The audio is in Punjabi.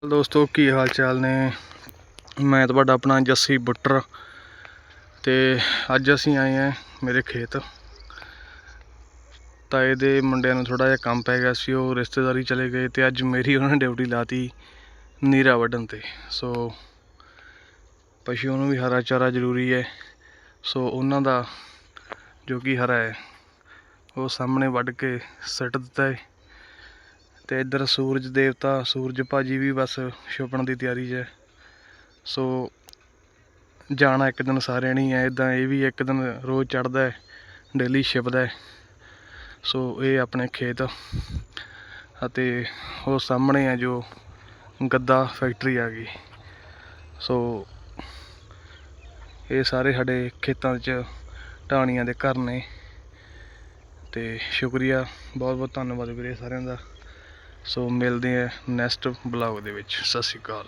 ਦੋਸਤੋ ਕੀ ਹਾਲ ਚਾਲ ਨੇ। ਮੈਂ ਤੁਹਾਡਾ ਆਪਣਾ ਜੱਸੀ ਬੁੱਟਰ ਤੇ ਅੱਜ ਅਸੀਂ ਆਏ ਹਾਂ ਮੇਰੇ ਖੇਤ। ਤਾਏ ਦੇ ਮੁੰਡਿਆਂ ਨੂੰ ਥੋੜਾ ਜਿਹਾ ਕੰਮ ਪੈ ਗਿਆ ਸੀ, ਉਹ ਰਿਸ਼ਤੇਦਾਰੀ ਚਲੇ ਗਏ ਤੇ ਅੱਜ ਮੇਰੀ ਉਹਨਾਂ ਨੇ ਡਿਊਟੀ ਲਾਤੀ ਨੀਰਾ ਵੱਢਣ ਤੇ। ਸੋ ਪਸ਼ੂਆਂ ਨੂੰ ਵੀ ਹਰਾ ਚਾਰਾ ਜ਼ਰੂਰੀ ਹੈ, ਸੋ ਉਹਨਾਂ ਦਾ ਜੋ ਕਿ ਹਰਾ ਹੈ ਉਹ ਸਾਹਮਣੇ ਵੱਢ ਕੇ ਸਿੱਟ ਦਿੱਤਾ ਹੈ। ਤੇ ਇੱਧਰ ਸੂਰਜ ਦੇਵਤਾ ਸੂਰਜ ਭਾਜੀ ਵੀ ਬਸ ਛੁਪਣ ਦੀ ਤਿਆਰੀ 'ਚ ਹੈ। ਸੋ ਜਾਣਾ ਇੱਕ ਦਿਨ ਸਾਰਿਆਂ ਨੇ ਹੈ, ਇੱਦਾਂ ਇਹ ਵੀ ਇੱਕ ਦਿਨ ਰੋਜ਼ ਚੜ੍ਹਦਾ ਹੈ, ਡੇਲੀ ਛਿਪਦਾ ਹੈ। ਸੋ ਇਹ ਆਪਣੇ ਖੇਤ ਅਤੇ ਉਹ ਸਾਹਮਣੇ ਹੈ ਜੋ ਗੱਦਾ ਫੈਕਟਰੀ ਆ ਗਈ। ਸੋ ਇਹ ਸਾਰੇ ਸਾਡੇ ਖੇਤਾਂ 'ਚ ਢਾਣੀਆਂ ਦੇ ਘਰ ਨੇ। ਤੇ ਸ਼ੁਕਰੀਆ, ਬਹੁਤ ਬਹੁਤ ਧੰਨਵਾਦ ਵੀਰੇ ਸਾਰਿਆਂ ਦਾ। ਸੋ ਮਿਲਦੇ ਆ ਨੈਕਸਟ ਬਲੌਗ ਦੇ ਵਿੱਚ। ਸਤਿ ਸ਼੍ਰੀ ਅਕਾਲ।